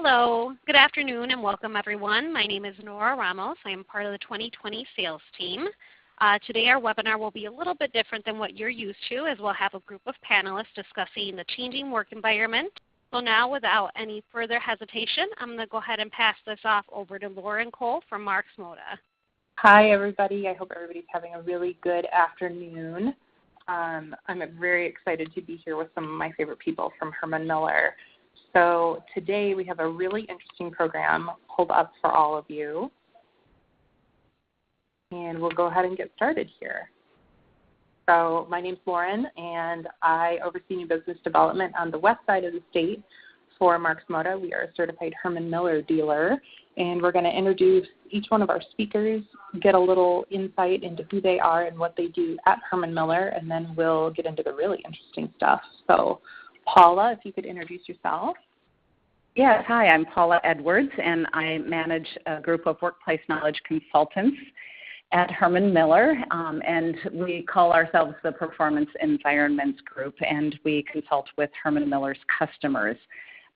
Hello, good afternoon, and welcome everyone. My name is Nora Ramos. I am part of the 2020 sales team. Today our webinar will be a little bit different than what you're used to, as we'll have a group of panelists discussing the changing work environment. So now, without any further hesitation, I'm going to go ahead and pass this off over to Lauren Cole from MarxModa. Hi everybody. I hope everybody's having a really good afternoon. I'm very excited to be here with some of my favorite people from Herman Miller. So today we have a really interesting program pulled up for all of you. And we'll go ahead and get started here. So my name's Lauren, and I oversee new business development on the west side of the state for MarxModa. We are a certified Herman Miller dealer, and we're going to introduce each one of our speakers, get a little insight into who they are and what they do at Herman Miller, and then we'll get into the really interesting stuff. So Paula, if you could introduce yourself. Yes, hi, I'm Paula Edwards, and I manage a group of workplace knowledge consultants at Herman Miller, and we call ourselves the Performance Environments Group, and we consult with Herman Miller's customers.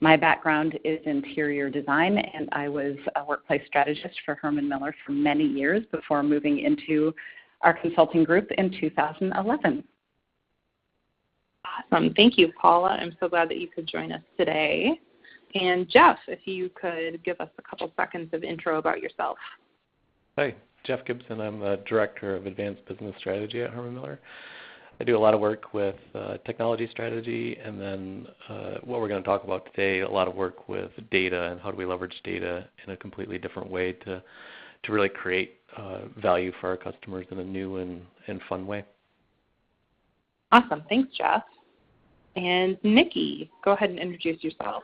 My background is interior design, and I was a workplace strategist for Herman Miller for many years before moving into our consulting group in 2011. Awesome. Thank you, Paula. I'm so glad that you could join us today. And Jeff, if you could give us a couple seconds of intro about yourself. Hi, Jeff Gibson. I'm the Director of Advanced Business Strategy at Herman Miller. I do a lot of work with technology strategy, and then what we're going to talk about today, a lot of work with data and how do we leverage data in a completely different way to really create value for our customers in a new and fun way. Awesome. Thanks, Jeff. And Nikki, go ahead and introduce yourself.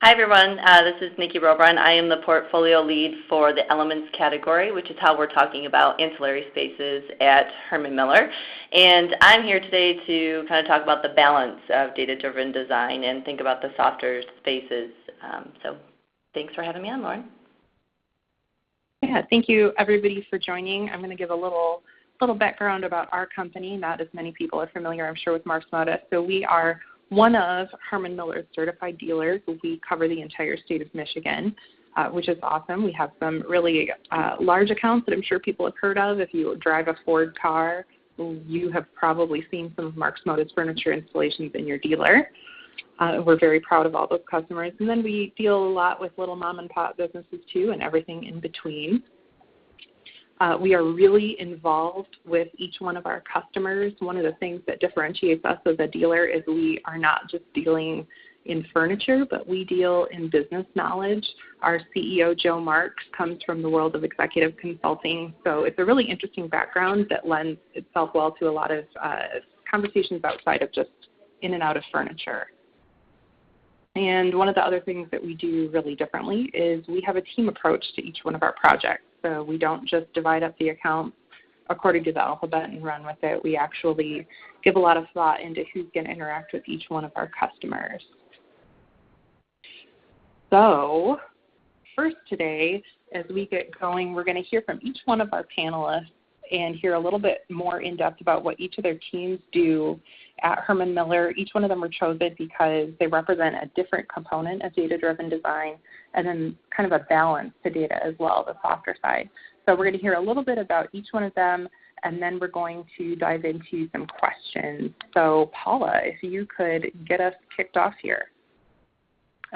Hi everyone, this is Nikki Robrun. I am the portfolio lead for the Elements category, which is how we're talking about ancillary spaces at Herman Miller. And I'm here today to kind of talk about the balance of data-driven design and think about the softer spaces. So thanks for having me on, Lauren. Yeah, thank you everybody for joining. I'm going to give a little background about our company. Not as many people are familiar, I'm sure, with MarxModa. So we are one of Herman Miller's certified dealers. We cover the entire state of Michigan, which is awesome. We have some really large accounts that I'm sure people have heard of. If you drive a Ford car, you have probably seen some of MarxModa's furniture installations in your dealer. We're very proud of all those customers. And then we deal a lot with little mom and pop businesses too, and everything in between. We are really involved with each one of our customers. One of the things that differentiates us as a dealer is we are not just dealing in furniture, but we deal in business knowledge. Our CEO, Joe Marks, comes from the world of executive consulting, so it's a really interesting background that lends itself well to a lot of conversations outside of just in and out of furniture. And one of the other things that we do really differently is we have a team approach to each one of our projects. So we don't just divide up the accounts according to the alphabet and run with it. We actually give a lot of thought into who's going to interact with each one of our customers. So first today, as we get going, we're going to hear from each one of our panelists and hear a little bit more in depth about what each of their teams do at Herman Miller. Each one of them were chosen because they represent a different component of data-driven design and then kind of a balance to data as well, the softer side. So we're going to hear a little bit about each one of them, and then we're going to dive into some questions. So Paula, if you could get us kicked off here.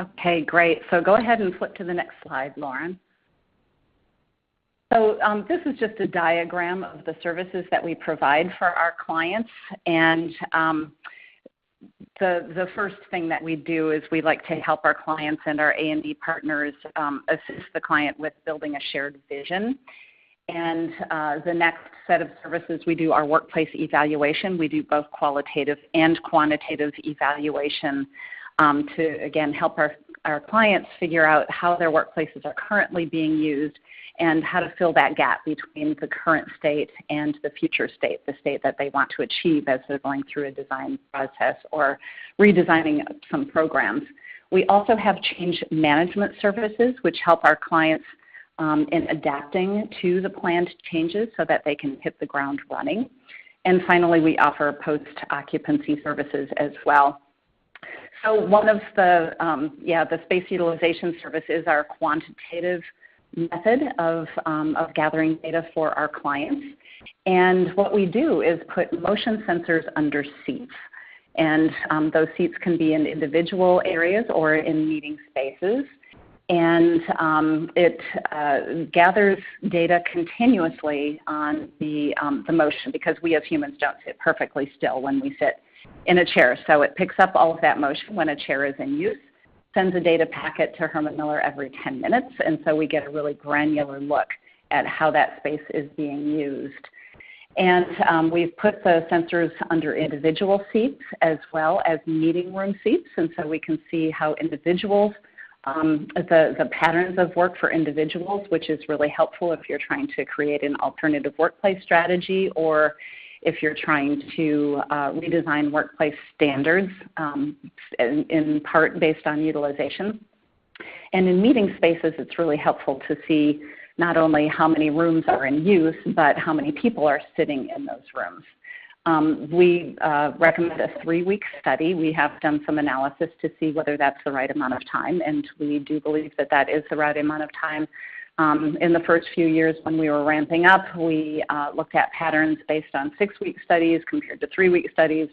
Okay, great. So go ahead and flip to the next slide, Lauren. So this is just a diagram of the services that we provide for our clients. And the first thing that we do is we like to help our clients and our A&D partners assist the client with building a shared vision. And the next set of services, we do our workplace evaluation. We do both qualitative and quantitative evaluation to, again, help our clients figure out how their workplaces are currently being used and how to fill that gap between the current state and the future state, the state that they want to achieve as they're going through a design process or redesigning some programs. We also have change management services, which help our clients in adapting to the planned changes so that they can hit the ground running. And finally, we offer post-occupancy services as well. So one of the space utilization service is our quantitative method of gathering data for our clients. And what we do is put motion sensors under seats. And those seats can be in individual areas or in meeting spaces. And it gathers data continuously on the motion, because we as humans don't sit perfectly still when we sit in a chair. So it picks up all of that motion when a chair is in use, sends a data packet to Herman Miller every 10 minutes, and so we get a really granular look at how that space is being used. And we've put the sensors under individual seats as well as meeting room seats, and so we can see how individuals, the patterns of work for individuals, which is really helpful if you're trying to create an alternative workplace strategy, or if you're trying to redesign workplace standards, in part based on utilization. And in meeting spaces, it's really helpful to see not only how many rooms are in use, but how many people are sitting in those rooms. We recommend a 3-week study. We have done some analysis to see whether that's the right amount of time, and we do believe that that is the right amount of time. In the first few years when we were ramping up, we looked at patterns based on 6-week studies compared to 3-week studies.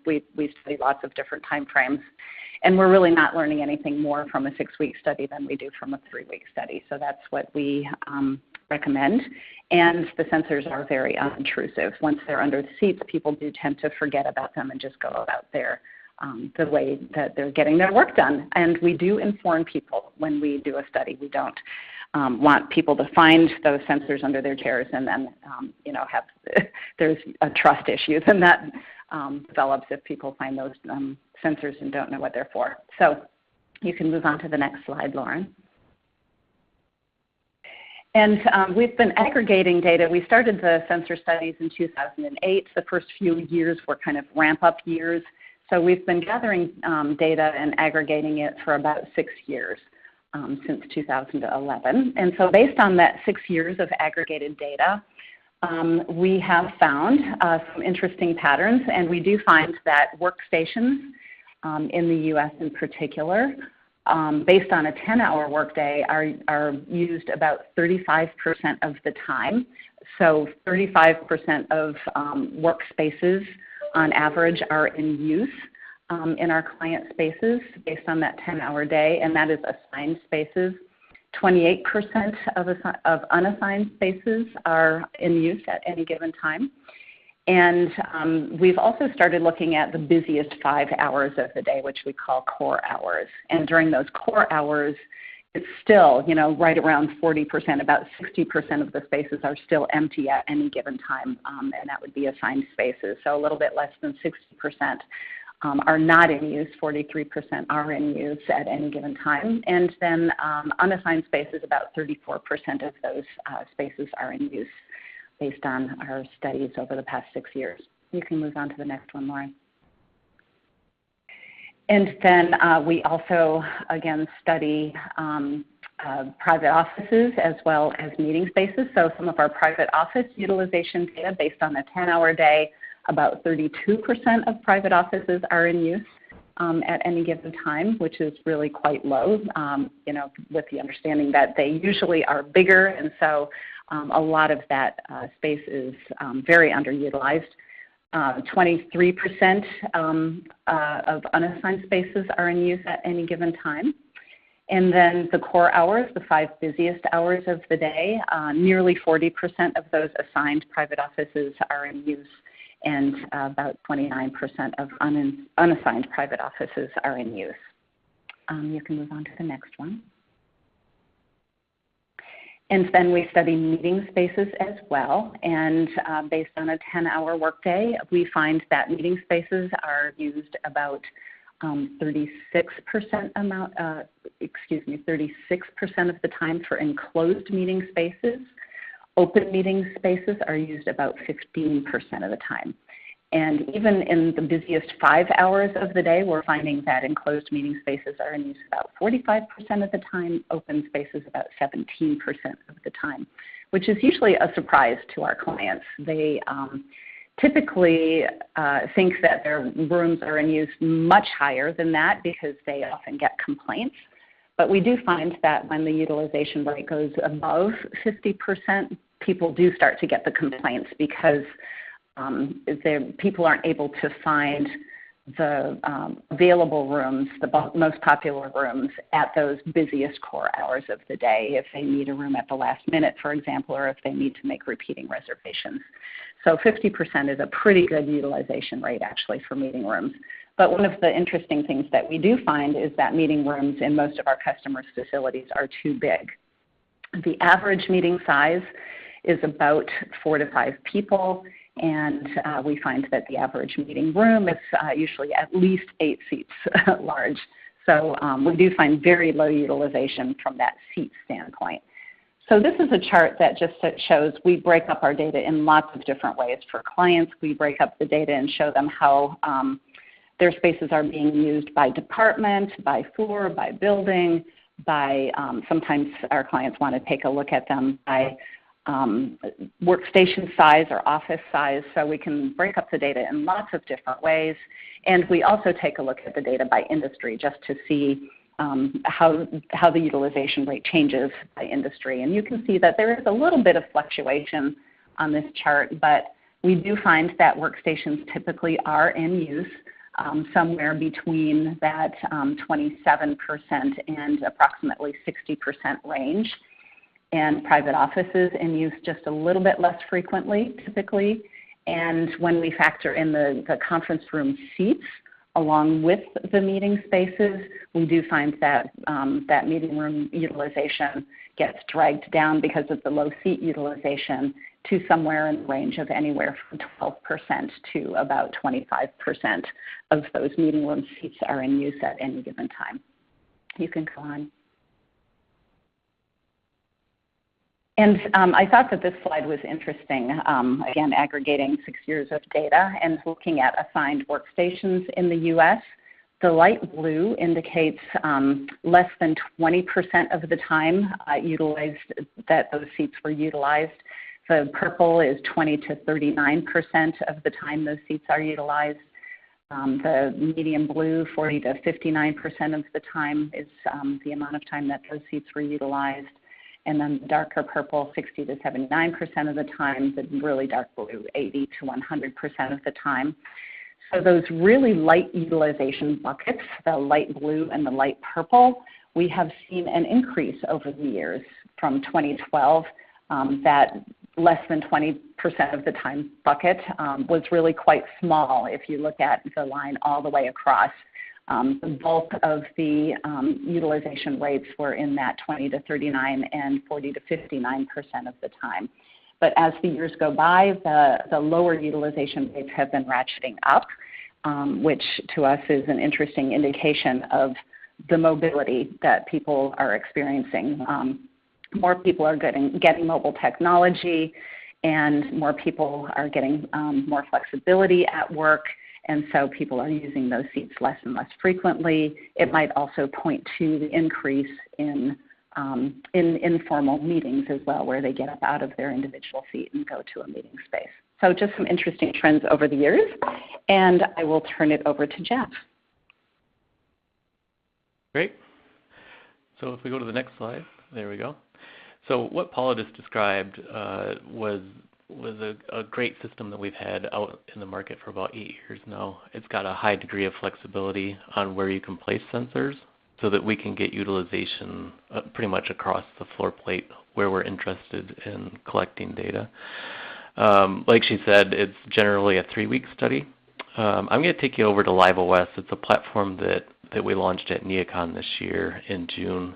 We study lots of different time frames. And we're really not learning anything more from a 6-week study than we do from a 3-week study. So that's what we recommend. And the sensors are very unintrusive. Once they're under the seats, people do tend to forget about them and just go about the way that they're getting their work done. And we do inform people when we do a study. We don't want people to find those sensors under their chairs and then there's a trust issue, then that develops if people find those sensors and don't know what they're for. So you can move on to the next slide, Lauren. And we've been aggregating data. We started the sensor studies in 2008. The first few years were kind of ramp-up years. So we've been gathering data and aggregating it for about 6 years, since 2011. And so based on that 6 years of aggregated data, we have found some interesting patterns, and we do find that workstations in the US in particular, based on a 10-hour workday, are used about 35% of the time. So 35% of workspaces on average are in use in our client spaces based on that 10-hour day, and that is assigned spaces. 28% of unassigned spaces are in use at any given time. And we've also started looking at the busiest 5 hours of the day, which we call core hours. And during those core hours, it's still, right around 40%, about 60% of the spaces are still empty at any given time, and that would be assigned spaces. So a little bit less than 60% are not in use, 43% are in use at any given time. And then unassigned spaces, about 34% of those spaces are in use based on our studies over the past 6 years. You can move on to the next one, Lauren. And then we also, again, study private offices as well as meeting spaces. So some of our private office utilization data based on a 10-hour day, about 32% of private offices are in use at any given time, which is really quite low, with the understanding that they usually are bigger, and so a lot of that space is very underutilized. 23% of unassigned spaces are in use at any given time. And then the core hours, the 5 busiest hours of the day, nearly 40% of those assigned private offices are in use, and about 29% of unassigned private offices are in use. You can move on to the next one. And then we study meeting spaces as well, and based on a 10-hour workday, we find that meeting spaces are used about 36% of the time for enclosed meeting spaces. Open meeting spaces are used about 15% of the time. And even in the busiest 5 hours of the day, we're finding that enclosed meeting spaces are in use about 45% of the time, open spaces about 17% of the time, which is usually a surprise to our clients. They typically think that their rooms are in use much higher than that because they often get complaints. But we do find that when the utilization rate goes above 50%, people do start to get the complaints because people aren't able to find the available rooms, the most popular rooms at those busiest core hours of the day if they need a room at the last minute, for example, or if they need to make repeating reservations. So 50% is a pretty good utilization rate actually for meeting rooms. But one of the interesting things that we do find is that meeting rooms in most of our customers' facilities are too big. The average meeting size is about 4 to 5 people, and we find that the average meeting room is usually at least 8 seats large. So we do find very low utilization from that seat standpoint. So this is a chart that just shows we break up our data in lots of different ways. For clients, we break up the data and show them how their spaces are being used by department, by floor, by building, by sometimes our clients want to take a look at them by workstation size or office size. So we can break up the data in lots of different ways. And we also take a look at the data by industry just to see how the utilization rate changes by industry. And you can see that there is a little bit of fluctuation on this chart, but we do find that workstations typically are in use somewhere between that 27% and approximately 60% range. And private offices in use just a little bit less frequently, typically. And when we factor in the conference room seats along with the meeting spaces, we do find that that meeting room utilization gets dragged down because of the low seat utilization to somewhere in the range of anywhere from 12% to about 25% of those meeting room seats are in use at any given time. You can go on. And I thought that this slide was interesting, again, aggregating 6 years of data and looking at assigned workstations in the U.S. The light blue indicates less than 20% of the time utilized that those seats were utilized. The purple is 20 to 39% of the time those seats are utilized. The medium blue, 40 to 59% of the time is the amount of time that those seats were utilized. And then the darker purple, 60 to 79% of the time, the really dark blue, 80 to 100% of the time. So those really light utilization buckets, the light blue and the light purple, we have seen an increase over the years. From 2012, that less than 20% of the time bucket was really quite small if you look at the line all the way across. The bulk of the utilization rates were in that 20 to 39 and 40 to 59% of the time. But as the years go by, the lower utilization rates have been ratcheting up, which to us is an interesting indication of the mobility that people are experiencing. More people are getting mobile technology, and more people are getting more flexibility at work. And so people are using those seats less and less frequently. It might also point to the increase in informal meetings as well, where they get up out of their individual seat and go to a meeting space. So just some interesting trends over the years. And I will turn it over to Jeff. Great. So if we go to the next slide, there we go. So what Paula just described was a great system that we've had out in the market for about 8 years now. It's got a high degree of flexibility on where you can place sensors so that we can get utilization pretty much across the floor plate where we're interested in collecting data. Like she said, it's generally a 3-week study. I'm going to take you over to LiveOS. It's a platform that we launched at NeoCon this year in June.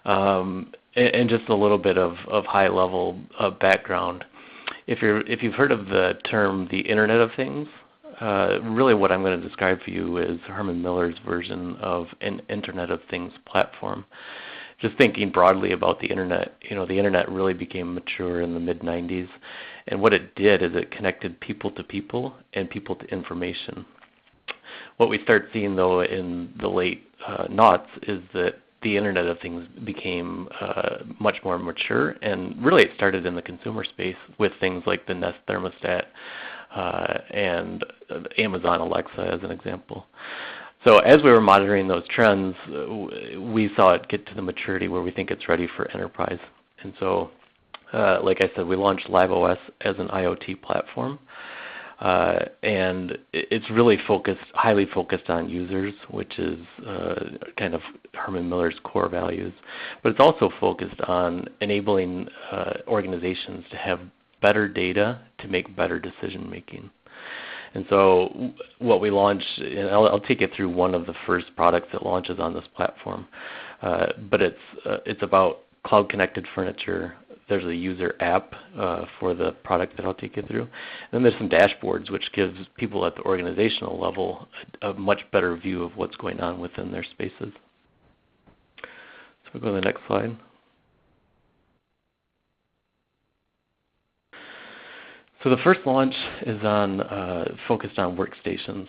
And just a little bit of high level background. If you've heard of the term the Internet of Things, really what I'm going to describe for you is Herman Miller's version of an Internet of Things platform. Just thinking broadly about the Internet, the Internet really became mature in the mid-90s. And what it did is it connected people to people and people to information. What we start seeing, though, in the late noughts is that the Internet of Things became much more mature, and really it started in the consumer space with things like the Nest thermostat, and Amazon Alexa as an example. So as we were monitoring those trends, we saw it get to the maturity where we think it's ready for enterprise. And so, like I said, we launched LiveOS as an IoT platform. And it's really highly focused on users, which is kind of Herman Miller's core values. But it's also focused on enabling organizations to have better data to make better decision making. And so what we launched, and I'll take you through one of the first products that launches on this platform. But it's about cloud-connected furniture. There's a user app for the product that I'll take you through. And then there's some dashboards, which gives people at the organizational level a much better view of what's going on within their spaces. So we'll go to the next slide. So the first launch is focused on workstations.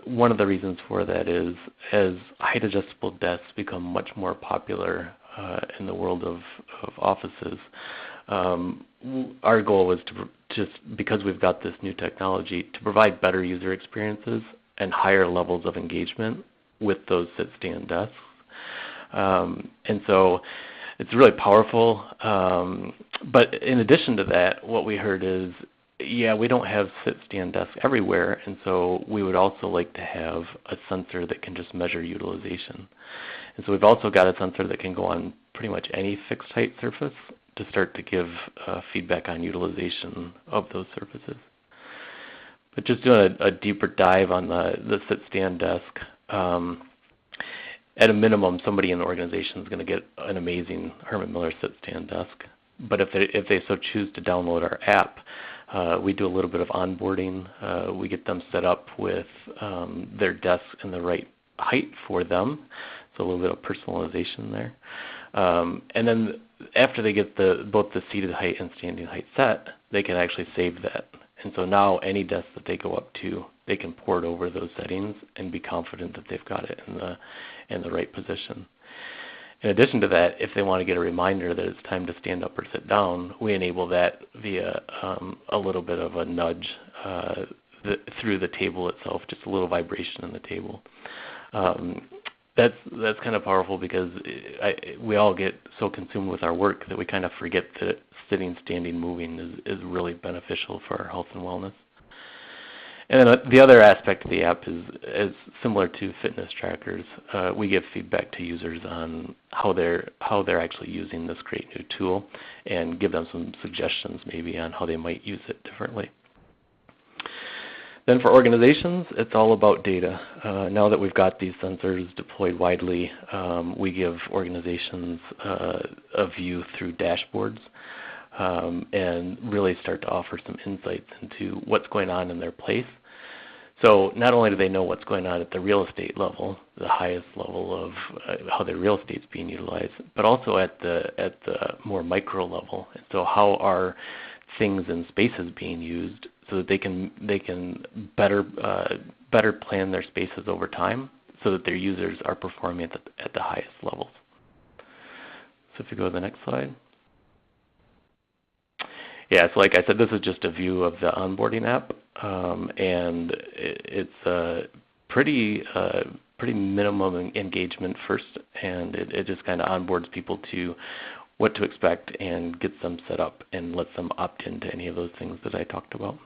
One of the reasons for that is as height adjustable desks become much more popular in the world of offices, our goal was to just, because we've got this new technology, to provide better user experiences and higher levels of engagement with those sit-stand desks. And so it's really powerful. But in addition to that, what we heard is, yeah, we don't have sit-stand desks everywhere, and so we would also like to have a sensor that can just measure utilization. And so we've also got a sensor that can go on pretty much any fixed height surface to start to give feedback on utilization of those surfaces. But just doing a deeper dive on the sit-stand desk, at a minimum, somebody in the organization is going to get an amazing Herman Miller sit-stand desk. But if they so choose to download our app, we do a little bit of onboarding. We get them set up with their desk in the right height for them, so a little bit of personalization there. And then after they get both the seated height and standing height set, they can actually save that. And so now any desk that they go up to, they can port over those settings and be confident that they've got it in the right position. In addition to that, if they want to get a reminder that it's time to stand up or sit down, we enable that via a little bit of a nudge through the table itself, just a little vibration in the table. That's kind of powerful because we all get so consumed with our work that we kind of forget that sitting, standing, moving is really beneficial for our health and wellness. And then the other aspect of the app is similar to fitness trackers. We give feedback to users on how they're actually using this great new tool, and give them some suggestions maybe on how they might use it differently. Then for organizations, it's all about data. Now that we've got these sensors deployed widely, we give organizations a view through dashboards. And really start to offer some insights into what's going on in their place. So not only do they know what's going on at the real estate level, the highest level of how their real estate is being utilized, but also at the more micro level. And so how are things and spaces being used so that they can better plan their spaces over time so that their users are performing at the highest levels. So if you go to the next slide. Yeah, so like I said, this is just a view of the onboarding app, and it's pretty minimum engagement first, and it just kind of onboards people to what to expect and gets them set up and lets them opt into any of those things that I talked about.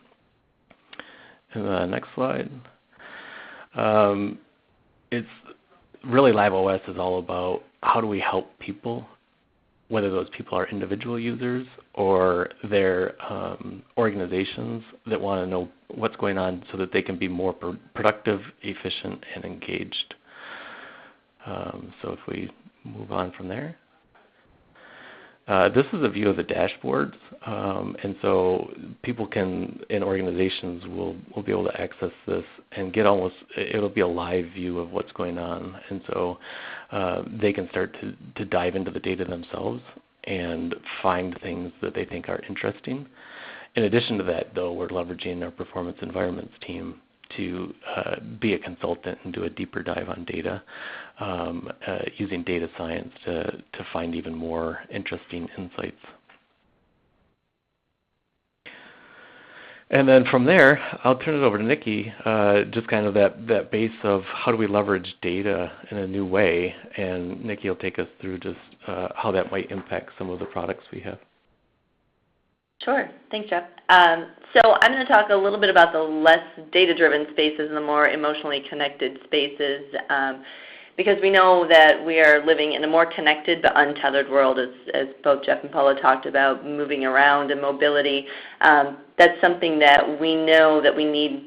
And the next slide. It's really LiveOS is all about how do we help people, whether those people are individual users or they're organizations that want to know what's going on so that they can be more productive, efficient, and engaged. So if we move on from there. This is a view of the dashboards, and so people in organizations will be able to access this and get it'll be a live view of what's going on, and so they can start to dive into the data themselves and find things that they think are interesting. In addition to that, though, we're leveraging our performance environments team to be a consultant and do a deeper dive on data, using data science to find even more interesting insights. And then from there, I'll turn it over to Nikki, just kind of that base of how do we leverage data in a new way. And Nikki will take us through just how that might impact some of the products we have. Sure. Thanks, Jeff. So I'm going to talk a little bit about the less data-driven spaces and the more emotionally connected spaces, because we know that we are living in a more connected but untethered world, as both Jeff and Paula talked about, moving around and mobility. That's something that we know that we need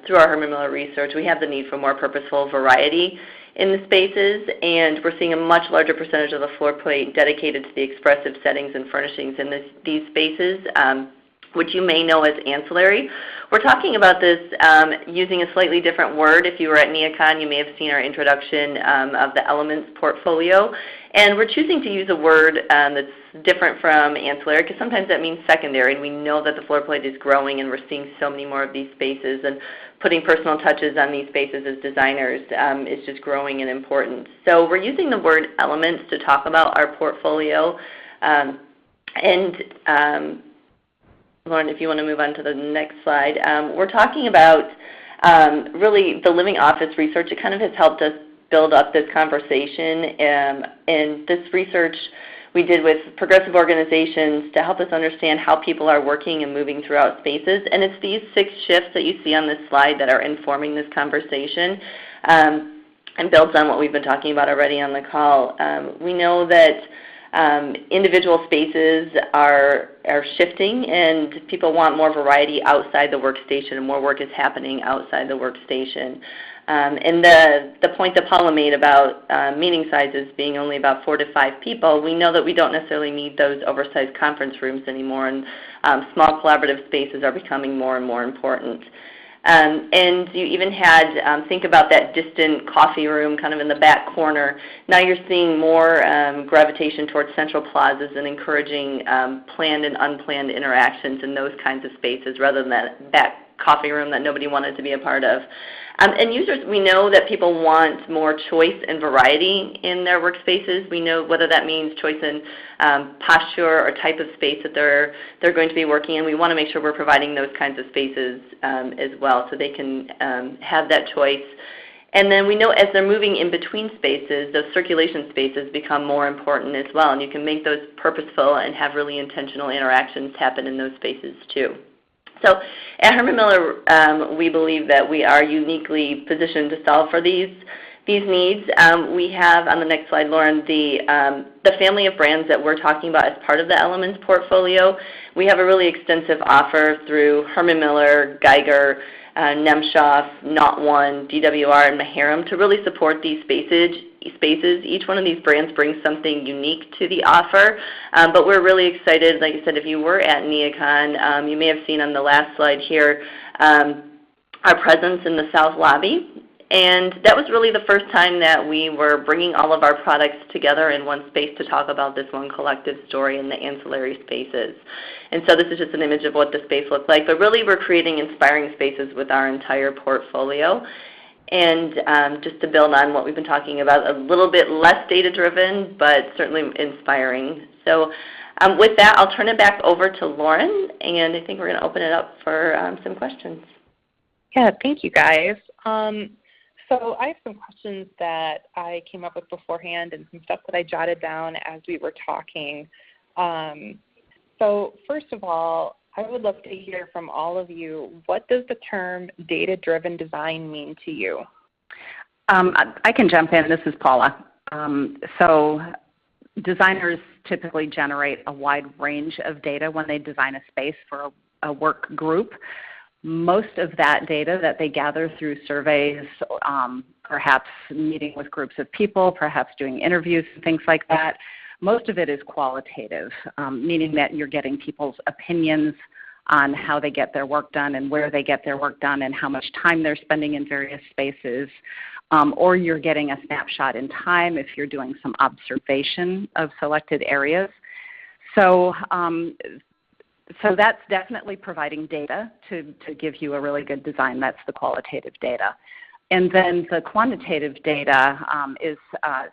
through our Herman Miller research. We have the need for more purposeful variety in the spaces, and we're seeing a much larger percentage of the floor plate dedicated to the expressive settings and furnishings in these spaces, which you may know as ancillary. We're talking about this using a slightly different word. If you were at NeoCon, you may have seen our introduction of the Elements portfolio. And we're choosing to use a word that's different from ancillary, because sometimes that means secondary, and we know that the floor plate is growing and we're seeing so many more of these spaces, and putting personal touches on these spaces as designers is just growing in importance. So we're using the word elements to talk about our portfolio. Lauren, if you want to move on to the next slide. We're talking about really the living office research. It kind of has helped us build up this conversation, and this research we did with progressive organizations to help us understand how people are working and moving throughout spaces. And it's these 6 shifts that you see on this slide that are informing this conversation, and builds on what we've been talking about already on the call. We know that individual spaces are shifting, and people want more variety outside the workstation, and more work is happening outside the workstation. And the point that Paula made about meeting sizes being only about 4 to 5 people, we know that we don't necessarily need those oversized conference rooms anymore, and small collaborative spaces are becoming more and more important. And you even had, think about that distant coffee room kind of in the back corner. Now you're seeing more gravitation towards central plazas and encouraging planned and unplanned interactions in those kinds of spaces rather than that coffee room that nobody wanted to be a part of. And users, we know that people want more choice and variety in their workspaces. We know whether that means choice in posture or type of space that they're going to be working in. We want to make sure we're providing those kinds of spaces as well, so they can have that choice. And then we know as they're moving in between spaces, those circulation spaces become more important as well, and you can make those purposeful and have really intentional interactions happen in those spaces too. So at Herman Miller, we believe that we are uniquely positioned to solve for these needs. We have, on the next slide, Lauren, the family of brands that we're talking about as part of the Elements portfolio. We have a really extensive offer through Herman Miller, Geiger, Nemshoff, Not One, DWR, and Maharam to really support these spaces. Each one of these brands brings something unique to the offer, but we're really excited. Like I said, if you were at NeoCon, you may have seen on the last slide here our presence in the South Lobby. And that was really the first time that we were bringing all of our products together in one space to talk about this one collective story in the ancillary spaces. And so this is just an image of what the space looks like. But really we're creating inspiring spaces with our entire portfolio. And just to build on what we've been talking about, a little bit less data-driven, but certainly inspiring. So with that, I'll turn it back over to Lauren, and I think we're going to open it up for some questions. Yeah, thank you guys. So I have some questions that I came up with beforehand and some stuff that I jotted down as we were talking. So first of all, I would love to hear from all of you, what does the term data-driven design mean to you? I can jump in. This is Paula. So designers typically generate a wide range of data when they design a space for a work group. Most of that data that they gather through surveys, perhaps meeting with groups of people, perhaps doing interviews and things like that, most of it is qualitative, meaning that you're getting people's opinions on how they get their work done and where they get their work done and how much time they're spending in various spaces. Or you're getting a snapshot in time if you're doing some observation of selected areas. So that's definitely providing data to give you a really good design. That's the qualitative data. And then the quantitative data is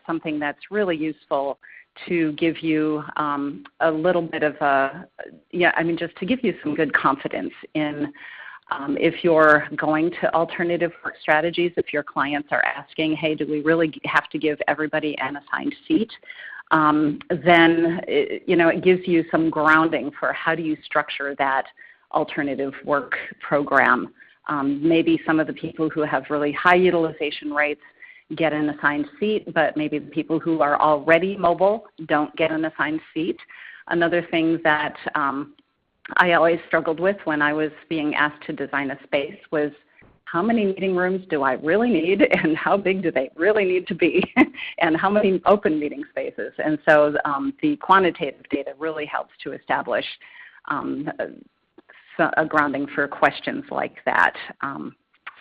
something that's really useful to give you a little bit of just to give you some good confidence in if you're going to alternative work strategies, if your clients are asking, hey, do we really have to give everybody an assigned seat? Then it gives you some grounding for how do you structure that alternative work program. Maybe some of the people who have really high utilization rates get an assigned seat, but maybe the people who are already mobile don't get an assigned seat. Another thing that I always struggled with when I was being asked to design a space was how many meeting rooms do I really need, and how big do they really need to be, and how many open meeting spaces. And so the quantitative data really helps to establish a grounding for questions like that.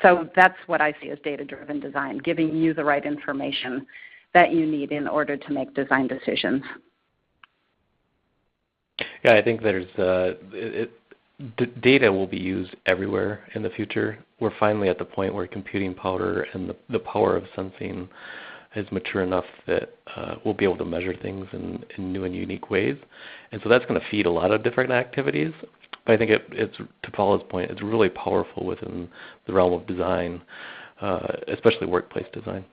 So that's what I see as data-driven design, giving you the right information that you need in order to make design decisions. Yeah, I think there's data will be used everywhere in the future. We're finally at the point where computing power and the power of sensing is mature enough that we'll be able to measure things in new and unique ways. And so that's going to feed a lot of different activities. But I think it's, to Paula's point, it's really powerful within the realm of design, especially workplace design.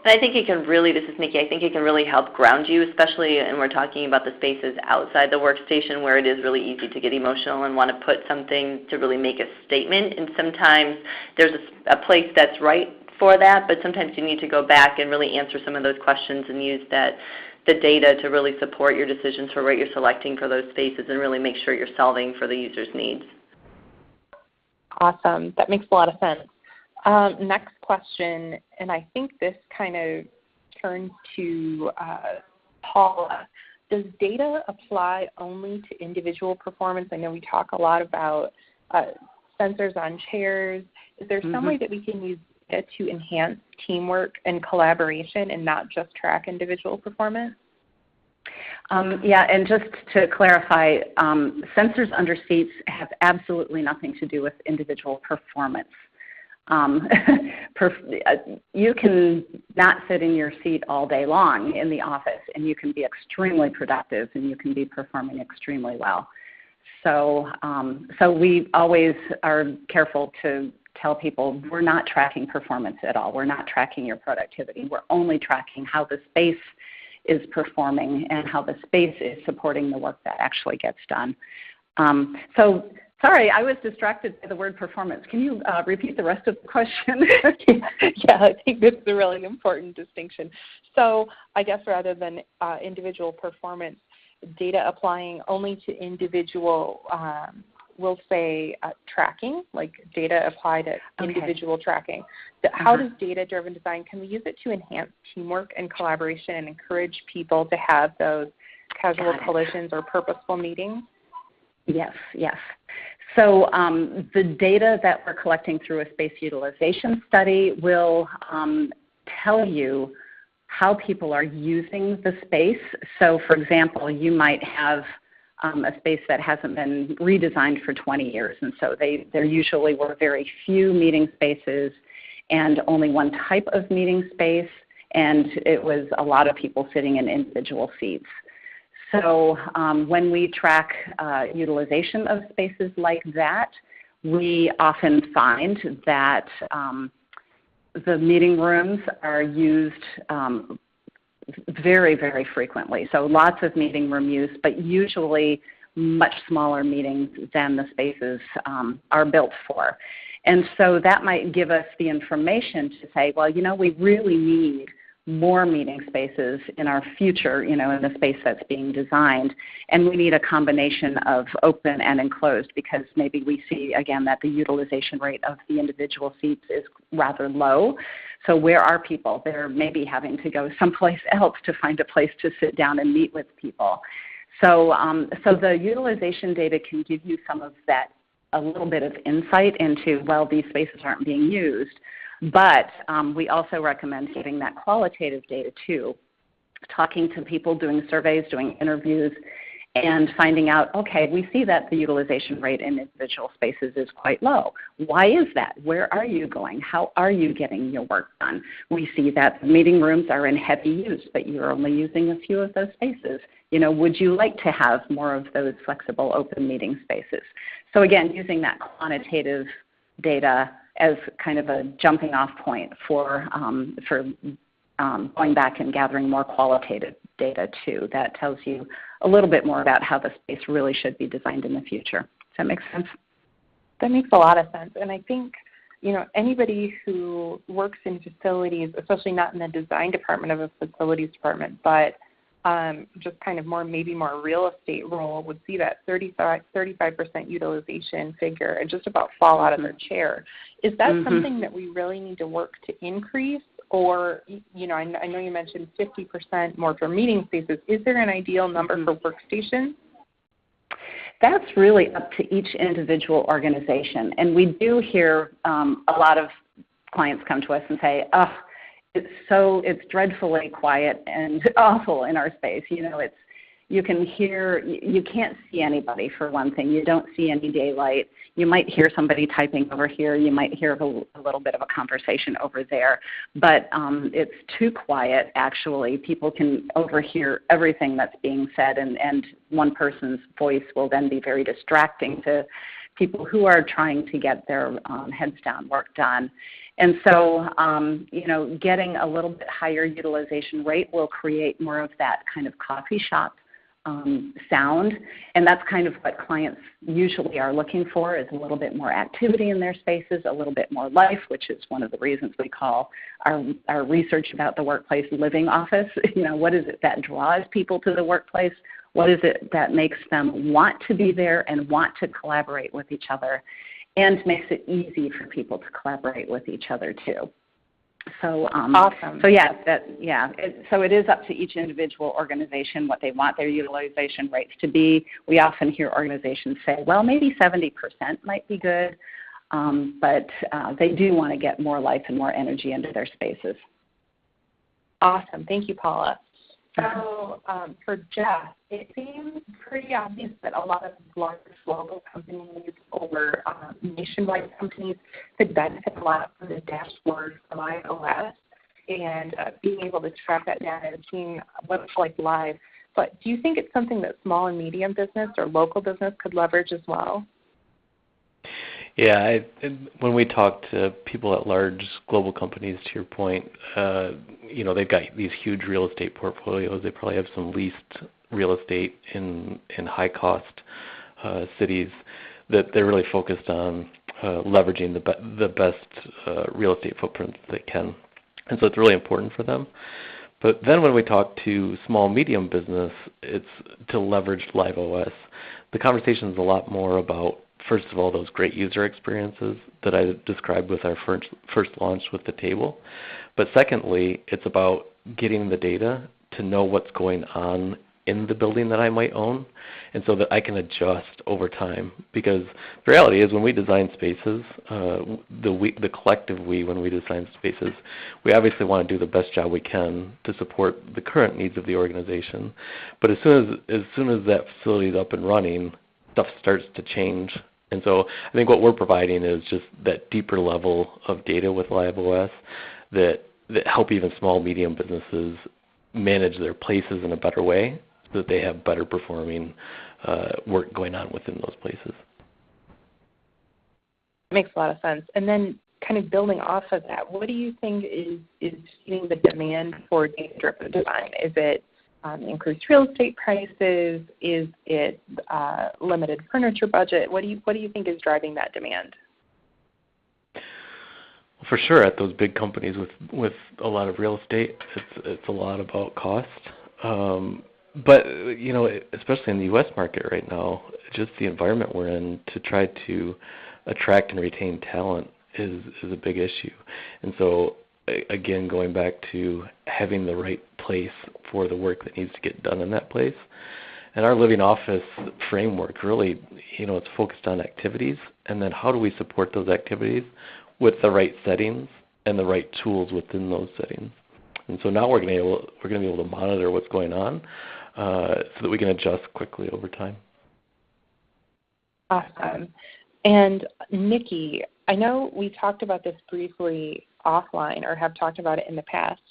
And I think it can really, this is Nikki, I think it can really help ground you, especially when we're talking about the spaces outside the workstation where it is really easy to get emotional and want to put something to really make a statement. And sometimes there's a place that's right for that, but sometimes you need to go back and really answer some of those questions and use the data to really support your decisions for what you're selecting for those spaces and really make sure you're solving for the user's needs. Awesome. That makes a lot of sense. Next question, and I think this kind of turns to Paula. Does data apply only to individual performance? I know we talk a lot about sensors on chairs. Is there some way that we can use data to enhance teamwork and collaboration and not just track individual performance? Yeah, and just to clarify, sensors under seats have absolutely nothing to do with individual performance. You can not sit in your seat all day long in the office, and you can be extremely productive, and you can be performing extremely well. So we always are careful to tell people we're not tracking performance at all. We're not tracking your productivity. We're only tracking how the space is performing and how the space is supporting the work that actually gets done. Sorry, I was distracted by the word performance. Can you repeat the rest of the question? Yeah, I think this is a really important distinction. So I guess rather than individual performance, data applying only to individual, we'll say tracking, like data applied at individual tracking. How does data-driven design, can we use it to enhance teamwork and collaboration and encourage people to have those casual collisions or purposeful meetings? Yes, yes. So the data that we're collecting through a space utilization study will tell you how people are using the space. So for example, you might have a space that hasn't been redesigned for 20 years, and so there usually were very few meeting spaces and only one type of meeting space, and it was a lot of people sitting in individual seats. So when we track utilization of spaces like that, we often find that the meeting rooms are used very, very frequently. So lots of meeting room use, but usually much smaller meetings than the spaces are built for. And so that might give us the information to say, well, we really need more meeting spaces in our future, in the space that's being designed. And we need a combination of open and enclosed because maybe we see, again, that the utilization rate of the individual seats is rather low. So where are people? They're maybe having to go someplace else to find a place to sit down and meet with people. So, so the utilization data can give you some of that, a little bit of insight into, well, these spaces aren't being used. But we also recommend getting that qualitative data too, talking to people, doing surveys, doing interviews, and finding out, okay, we see that the utilization rate in individual spaces is quite low. Why is that? Where are you going? How are you getting your work done? We see that the meeting rooms are in heavy use, but you're only using a few of those spaces. Would you like to have more of those flexible open meeting spaces? So again, using that quantitative data as kind of a jumping off point for going back and gathering more qualitative data too. That tells you a little bit more about how the space really should be designed in the future. Does that make sense? That makes a lot of sense. And I think, anybody who works in facilities, especially not in the design department of a facilities department, but just kind of maybe more real estate role, would see that 35% utilization figure and just about fall out of their chair. Is that something that we really need to work to increase? Or, I know you mentioned 50% more for meeting spaces. Is there an ideal number for workstations? That's really up to each individual organization. And we do hear a lot of clients come to us and say, oh, it's dreadfully quiet and awful in our space. You can't see anybody for one thing. You don't see any daylight. You might hear somebody typing over here. You might hear a little bit of a conversation over there. But it's too quiet, actually. People can overhear everything that's being said, and one person's voice will then be very distracting to people who are trying to get their heads down work done. And so, getting a little bit higher utilization rate will create more of that kind of coffee shop sound, and that's kind of what clients usually are looking for, is a little bit more activity in their spaces, a little bit more life, which is one of the reasons we call our research about the workplace living office. What is it that draws people to the workplace? What is it that makes them want to be there and want to collaborate with each other, and makes it easy for people to collaborate with each other too? So, awesome. So so it is up to each individual organization what they want their utilization rates to be. We often hear organizations say, well, maybe 70% might be good, but they do want to get more life and more energy into their spaces. Awesome. Thank you, Paula. So for Jeff, it seems pretty obvious that a lot of large global companies or nationwide companies could benefit a lot from the dashboard from LiveOS and being able to track that data and seeing what it's like live. But do you think it's something that small and medium business or local business could leverage as well? Yeah, when we talk to people at large global companies, to your point, they've got these huge real estate portfolios. They probably have some leased real estate in high-cost cities that they're really focused on leveraging the best real estate footprint they can. And so it's really important for them. But then when we talk to small, medium business, it's to leverage LiveOS. The conversation is a lot more about, first of all, those great user experiences that I described with our first launch with the table. But secondly, it's about getting the data to know what's going on in the building that I might own, and so that I can adjust over time. Because the reality is, when we design spaces, the collective we, when we design spaces, we obviously want to do the best job we can to support the current needs of the organization. But as soon as that facility is up and running, stuff starts to change. And so I think what we're providing is just that deeper level of data with LiveOS that help even small, medium businesses manage their places in a better way, so that they have better performing work going on within those places. Makes a lot of sense. And then kind of building off of that, what do you think is seeing the demand for data-driven design? Is it increased real estate prices? Is it limited furniture budget? What do you think is driving that demand? For sure, at those big companies with a lot of real estate, it's a lot about cost. But especially in the U.S. market right now, just the environment we're in to try to attract and retain talent is a big issue. And so again, going back to having the right place for the work that needs to get done in that place. And our living office framework really, it's focused on activities, and then how do we support those activities with the right settings and the right tools within those settings. And so now we're going to be able to monitor what's going on, so that we can adjust quickly over time. Awesome. And Nikki, I know we talked about this briefly offline or have talked about it in the past.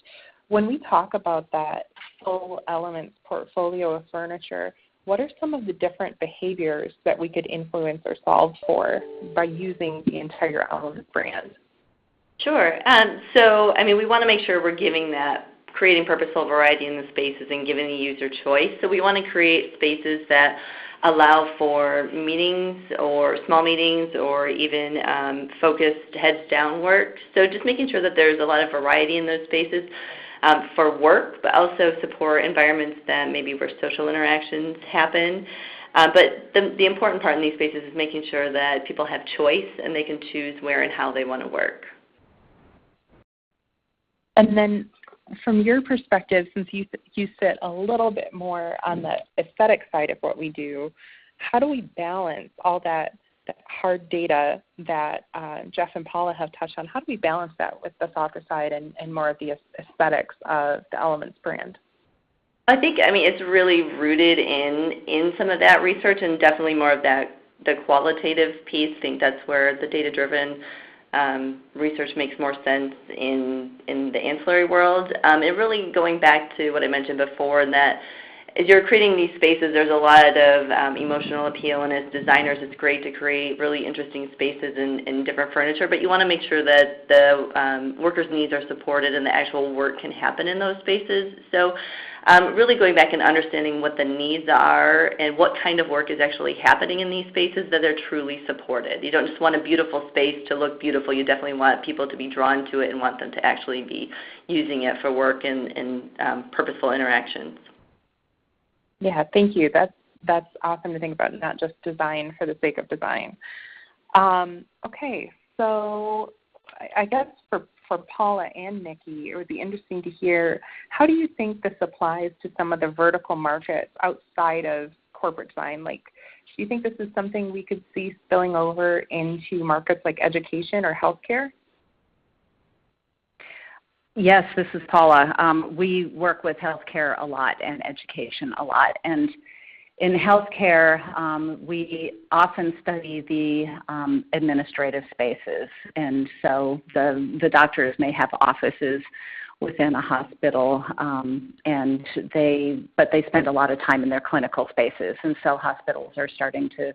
When we talk about that full Elements portfolio of furniture, what are some of the different behaviors that we could influence or solve for by using the entire Elements brand? Sure. We want to make sure we're creating purposeful variety in the spaces and giving the user choice. So we want to create spaces that allow for meetings or small meetings or even focused heads-down work. So just making sure that there's a lot of variety in those spaces for work, but also support environments that maybe where social interactions happen. But the important part in these spaces is making sure that people have choice and they can choose where and how they want to work. And then from your perspective, since you sit a little bit more on the aesthetic side of what we do, how do we balance all that hard data that Jeff and Paula have touched on? How do we balance that with the softer side and more of the aesthetics of the Elements brand? I think it's really rooted in some of that research and definitely more of the qualitative piece. I think that's where the data-driven research makes more sense in the ancillary world. It really going back to what I mentioned before, and that as you're creating these spaces, there's a lot of emotional appeal, and as designers, it's great to create really interesting spaces in different furniture, but you want to make sure that the workers' needs are supported and the actual work can happen in those spaces. So really going back and understanding what the needs are and what kind of work is actually happening in these spaces, that they're truly supported. You don't just want a beautiful space to look beautiful. You definitely want people to be drawn to it and want them to actually be using it for work and purposeful interactions. Yeah, thank you. That's awesome to think about, not just design for the sake of design. Okay, so I guess for Paula and Nikki, it would be interesting to hear, how do you think this applies to some of the vertical markets outside of corporate design? Like, do you think this is something we could see spilling over into markets like education or healthcare? Yes, this is Paula. We work with healthcare a lot and education a lot. And in healthcare, we often study the administrative spaces. And so the doctors may have offices within a hospital, but they spend a lot of time in their clinical spaces. And so hospitals are starting to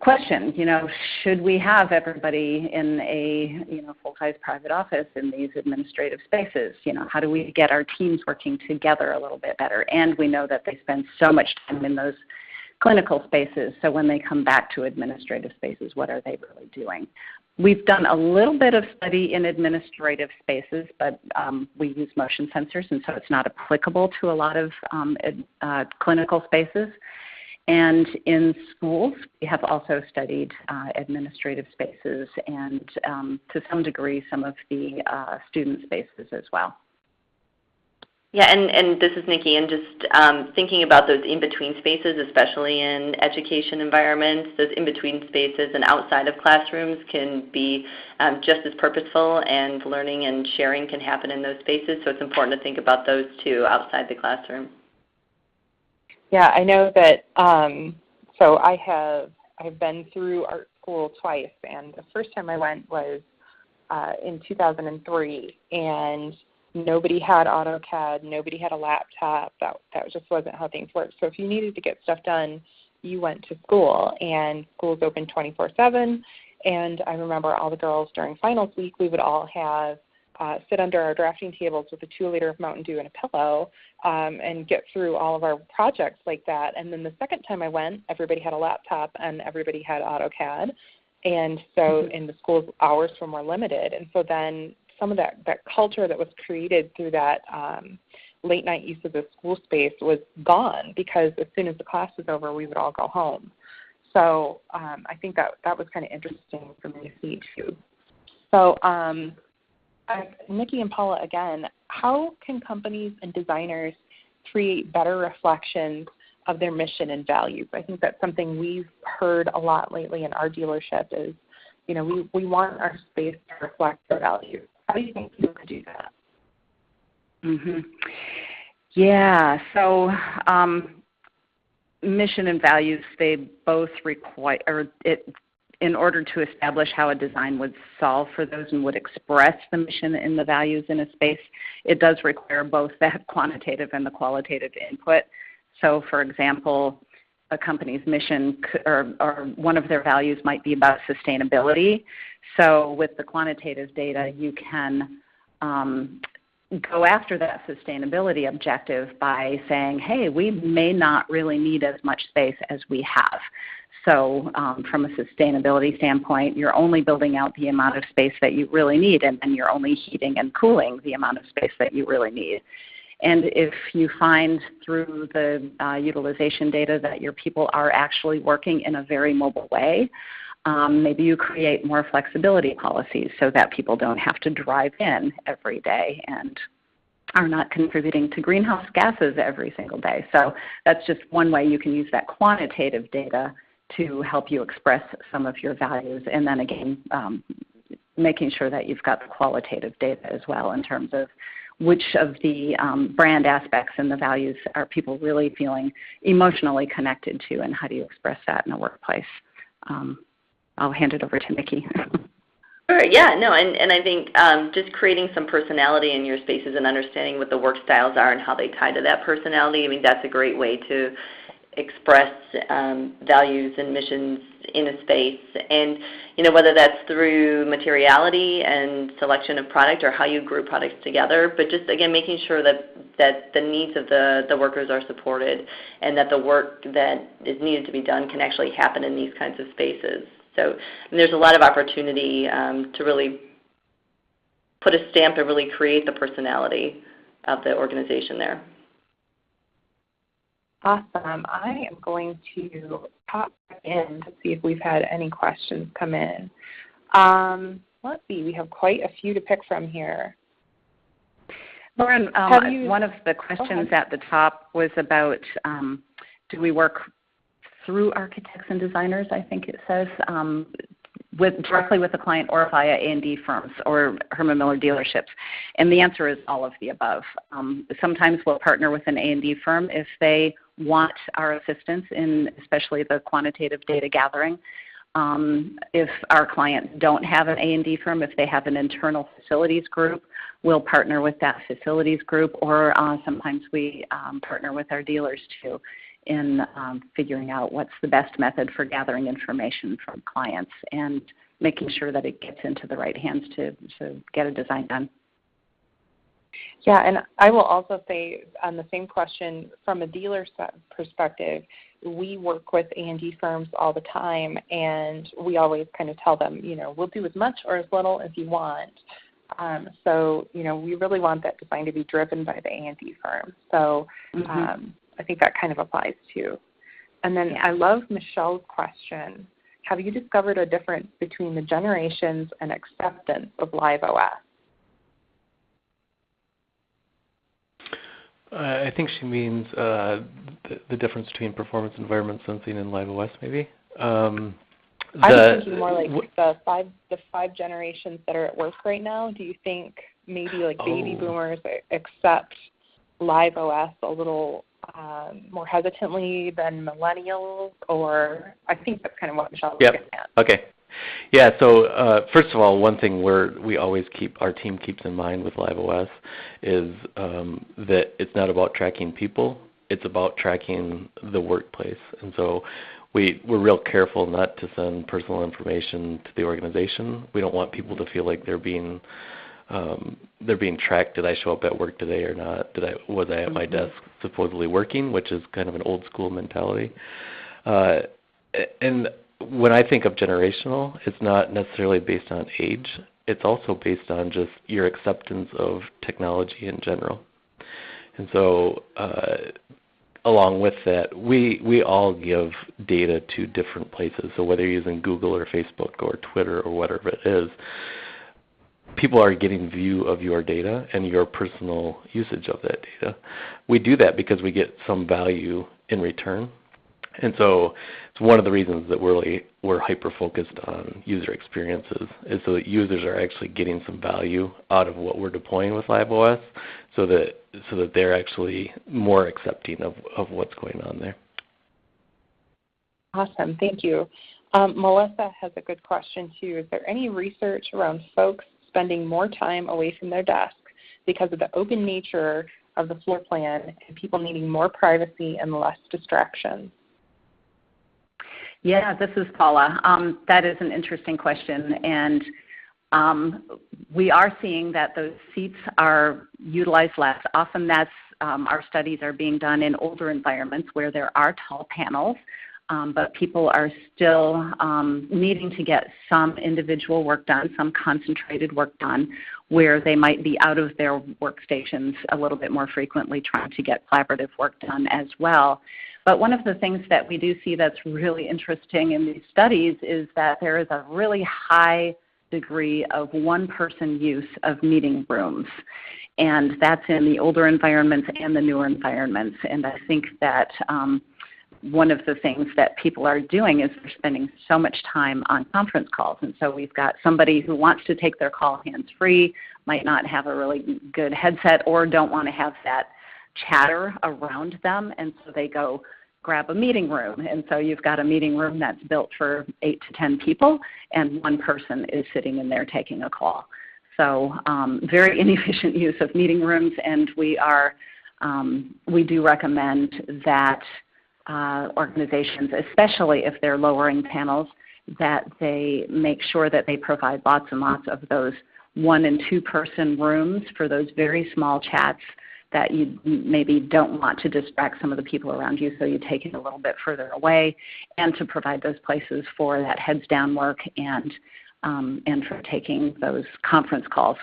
question, should we have everybody in a full-size private office in these administrative spaces? How do we get our teams working together a little bit better? And we know that they spend so much time in those clinical spaces, so when they come back to administrative spaces, what are they really doing? We've done a little bit of study in administrative spaces, but we use motion sensors, and so it's not applicable to a lot of clinical spaces. And in schools, we have also studied administrative spaces and, to some degree, some of the student spaces as well. Yeah, and this is Nikki, and just thinking about those in-between spaces, especially in education environments, those in-between spaces and outside of classrooms can be just as purposeful, and learning and sharing can happen in those spaces, so it's important to think about those too outside the classroom. Yeah, I know that, so I've been through art school twice, and the first time I went was in 2003, and nobody had AutoCAD, nobody had a laptop. That just wasn't how things worked. So if you needed to get stuff done, you went to school, and school's open 24/7, and I remember all the girls during finals week, we would all have sit under our drafting tables with a 2-liter of Mountain Dew and a pillow and get through all of our projects like that. And then the second time I went, everybody had a laptop and everybody had AutoCAD. And so in the school's hours were more limited. And so then some of that culture that was created through that late night use of the school space was gone, because as soon as the class was over, we would all go home. So I think that was kind of interesting for me to see too. So Nikki and Paula, again, how can companies and designers create better reflections of their mission and values? I think that's something we've heard a lot lately in our dealership is, we want our space to reflect our values. How do you think people could do that? Mm-hmm. Yeah, so mission and values, they both require, in order to establish how a design would solve for those and would express the mission and the values in a space, it does require both that quantitative and the qualitative input. So for example, a company's mission or one of their values might be about sustainability. So with the quantitative data, you can go after that sustainability objective by saying, hey, we may not really need as much space as we have. So from a sustainability standpoint, you're only building out the amount of space that you really need, and then you're only heating and cooling the amount of space that you really need. And if you find through the utilization data that your people are actually working in a very mobile way, maybe you create more flexibility policies so that people don't have to drive in every day and are not contributing to greenhouse gases every single day. So that's just one way you can use that quantitative data to help you express some of your values. And then again, making sure that you've got the qualitative data as well in terms of which of the brand aspects and the values are people really feeling emotionally connected to, and how do you express that in a workplace. I'll hand it over to Nikki. Sure, yeah, no, and I think just creating some personality in your spaces and understanding what the work styles are and how they tie to that personality, I mean, that's a great way to express values and missions in a space. And whether that's through materiality and selection of product or how you group products together, but just again making sure that the needs of the workers are supported and that the work that is needed to be done can actually happen in these kinds of spaces. So there's a lot of opportunity to really put a stamp and really create the personality of the organization there. Awesome. I am going to pop in to see if we've had any questions come in. Let's see. We have quite a few to pick from here. Lauren, one of the questions at the top was about do we work through architects and designers, I think it says, directly with the client or via A&D firms or Herman Miller dealerships? And the answer is all of the above. Sometimes we'll partner with an A&D firm if they want our assistance in especially the quantitative data gathering. If our clients don't have an A&D firm, if they have an internal facilities group, we'll partner with that facilities group, or sometimes we partner with our dealers too in figuring out what's the best method for gathering information from clients and making sure that it gets into the right hands to get a design done. Yeah, and I will also say on the same question, from a dealer perspective, we work with A&D firms all the time, and we always kind of tell them, we'll do as much or as little as you want. So, we really want that design to be driven by the A&D firm. So I think that kind of applies too. And then I love Michelle's question. Have you discovered a difference between the generations and acceptance of LiveOS? I think she means the difference between performance environment sensing and LiveOS, maybe. I was thinking more like the five generations that are at work right now. Do you think maybe like baby boomers accept LiveOS a little more hesitantly than millennials? Or I think that's kind of what Michelle was getting at. Okay. Yeah, so first of all, one thing we always our team keeps in mind with LiveOS is that it's not about tracking people, it's about tracking the workplace. And so we're real careful not to send personal information to the organization. We don't want people to feel like they're being tracked. Did I show up at work today or not? Was I at my desk supposedly working, which is kind of an old school mentality. And when I think of generational, it's not necessarily based on age. It's also based on just your acceptance of technology in general. And so along with that, we all give data to different places. So whether you're using Google or Facebook or Twitter or whatever it is, people are getting view of your data and your personal usage of that data. We do that because we get some value in return. And so it's one of the reasons that we're hyper-focused on user experiences, is so that users are actually getting some value out of what we're deploying with LiveOS, so that they're actually more accepting of what's going on there. Awesome, thank you. Melissa has a good question too. Is there any research around folks spending more time away from their desks because of the open nature of the floor plan and people needing more privacy and less distractions? Yeah, this is Paula. That is an interesting question, and we are seeing that those seats are utilized less. Often that's our studies are being done in older environments where there are tall panels, but people are still needing to get some individual work done, some concentrated work done, where they might be out of their workstations a little bit more frequently trying to get collaborative work done as well. But one of the things that we do see that's really interesting in these studies is that there is a really high degree of one-person use of meeting rooms. And that's in the older environments and the newer environments. And I think that one of the things that people are doing is they're spending so much time on conference calls. And so we've got somebody who wants to take their call hands-free, might not have a really good headset, or don't want to have that chatter around them, and so they go grab a meeting room. And so you've got a meeting room that's built for 8 to 10 people, and one person is sitting in there taking a call. So very inefficient use of meeting rooms, and we do recommend that organizations, especially if they're lowering panels, that they make sure that they provide lots and lots of those 1- and 2-person rooms for those very small chats that you maybe don't want to distract some of the people around you, so you take it a little bit further away, and to provide those places for that heads down work and for taking those conference calls,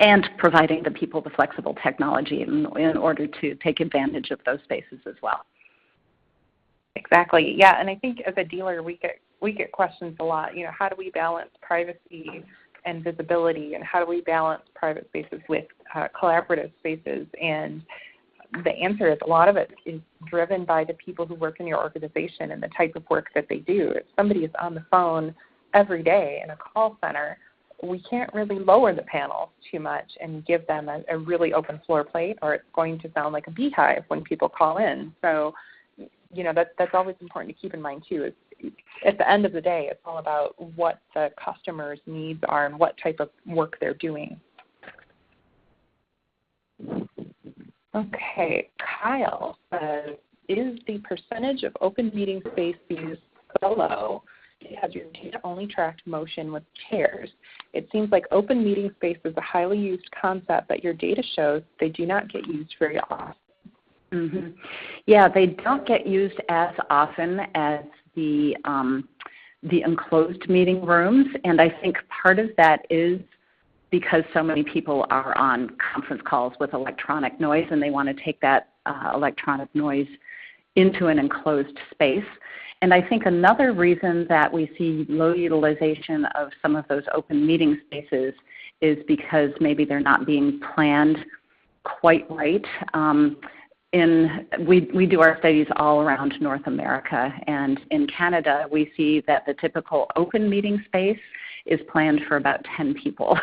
and providing the people the flexible technology in order to take advantage of those spaces as well. Exactly. Yeah, and I think as a dealer, we get questions a lot. You know, how do we balance privacy and visibility, and how do we balance private spaces with collaborative spaces? And the answer is a lot of it is driven by the people who work in your organization and the type of work that they do. If somebody is on the phone every day in a call center, we can't really lower the panels too much and give them a really open floor plate, or it's going to sound like a beehive when people call in. So, you know, that's always important to keep in mind too. Is at the end of the day, it's all about what the customer's needs are and what type of work they're doing. Okay, Kyle says, is the percentage of open meeting space used so low because your data only tracked motion with chairs? It seems like open meeting space is a highly used concept, but your data shows they do not get used very often. Mm-hmm. Yeah, they don't get used as often as the enclosed meeting rooms, and I think part of that is because so many people are on conference calls with electronic noise, and they want to take that electronic noise into an enclosed space. And I think another reason that we see low utilization of some of those open meeting spaces is because maybe they're not being planned quite right. We do our studies all around North America, and in Canada we see that the typical open meeting space is planned for about 10 people,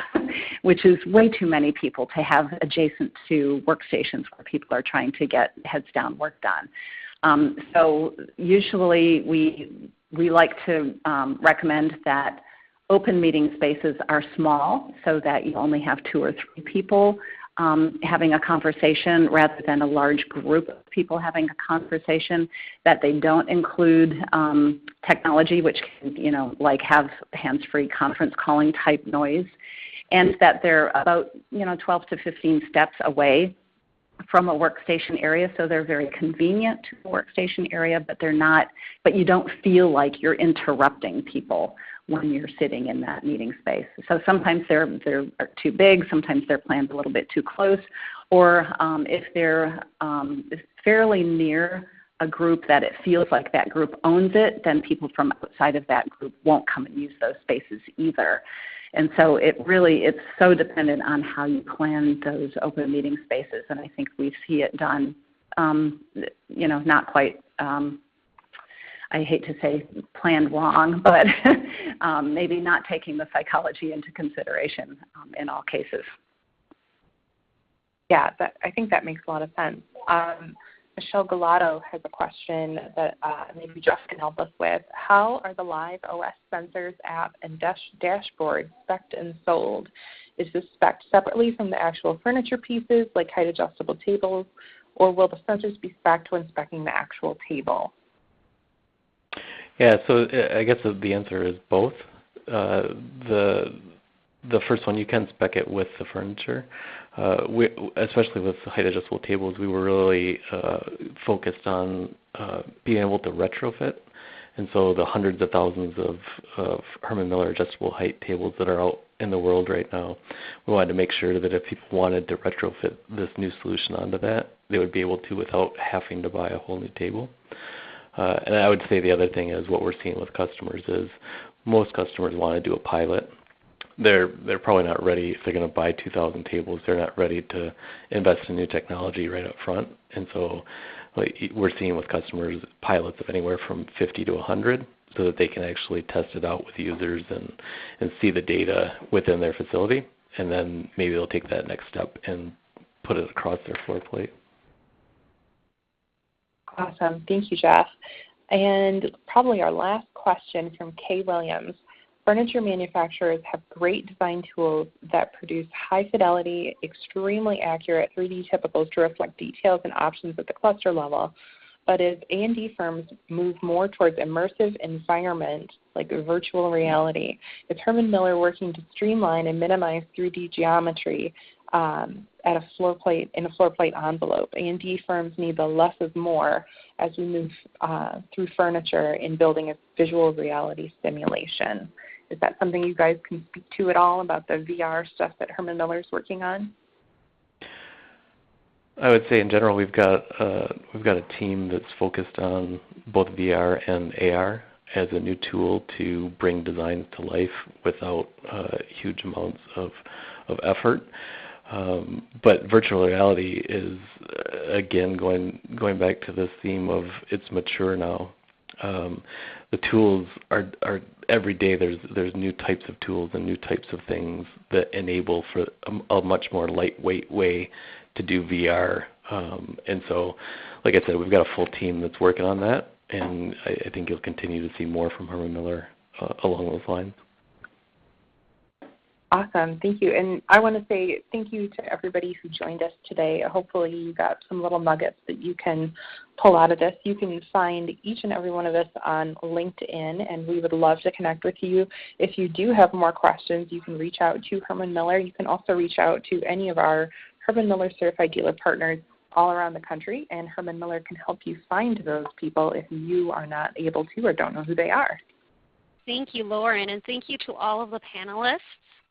which is way too many people to have adjacent to workstations where people are trying to get heads down work done. So usually we like to recommend that open meeting spaces are small, so that you only have 2 or 3 people having a conversation rather than a large group of people having a conversation, that they don't include technology which can, you know, like have hands-free conference calling type noise, and that they're about, you know, 12 to 15 steps away from a workstation area, so they're very convenient to the workstation area, but they're not, but you don't feel like you're interrupting people when you're sitting in that meeting space. So sometimes they're too big, sometimes they're planned a little bit too close, or if they're fairly near a group that it feels like that group owns it, then people from outside of that group won't come and use those spaces either. And so it's so dependent on how you plan those open meeting spaces, and I think we see it done, you know, not quite I hate to say planned wrong, but maybe not taking the psychology into consideration in all cases. Yeah, I think that makes a lot of sense. Michelle Galato has a question that maybe Jeff can help us with. How are the LiveOS sensors, app, and dashboard spec'd and sold? Is this spec'd separately from the actual furniture pieces, like height-adjustable tables, or will the sensors be spec'd when speccing the actual table? Yeah, so I guess the answer is both. The first one, you can spec it with the furniture. Especially with height adjustable tables, we were really focused on being able to retrofit. And so the hundreds of thousands of Herman Miller adjustable height tables that are out in the world right now, we wanted to make sure that if people wanted to retrofit this new solution onto that, they would be able to without having to buy a whole new table. And I would say the other thing is what we're seeing with customers is most customers want to do a pilot. They're probably not ready. If they're going to buy 2,000 tables, they're not ready to invest in new technology right up front. And so we're seeing with customers pilots of anywhere from 50 to 100 so that they can actually test it out with users and see the data within their facility. And then maybe they'll take that next step and put it across their floor plate. Awesome. Thank you, Jeff. And probably our last question from Kay Williams. Furniture manufacturers have great design tools that produce high fidelity, extremely accurate 3D typicals to reflect details and options at the cluster level. But as A&D firms move more towards immersive environment like virtual reality, is Herman Miller working to streamline and minimize 3D geometry at a floor plate in a floor plate envelope? A&D firms need the less is more as we move through furniture in building a visual reality simulation. Is that something you guys can speak to at all about the VR stuff that Herman Miller is working on? I would say in general we've got a team that's focused on both VR and AR as a new tool to bring designs to life without huge amounts of effort. But virtual reality is again going back to this theme of it's mature now. The tools are every day there's new types of tools and new types of things that enable for a much more lightweight way to do VR. And so, like I said, we've got a full team that's working on that, and I think you'll continue to see more from Herman Miller along those lines. Awesome. Thank you. And I want to say thank you to everybody who joined us today. Hopefully you got some little nuggets that you can pull out of this. You can find each and every one of us on LinkedIn, and we would love to connect with you. If you do have more questions, you can reach out to Herman Miller. You can also reach out to any of our Herman Miller certified dealer partners all around the country, and Herman Miller can help you find those people if you are not able to or don't know who they are. Thank you, Lauren, and thank you to all of the panelists.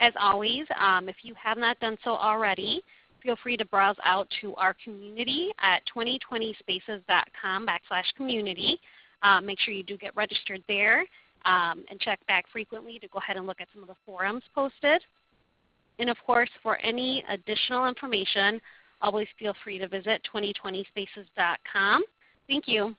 As always, if you have not done so already, feel free to browse out to our community at 2020spaces.com/community. Make sure you do get registered there and check back frequently to go ahead and look at some of the forums posted. And of course, for any additional information, always feel free to visit 2020spaces.com. Thank you.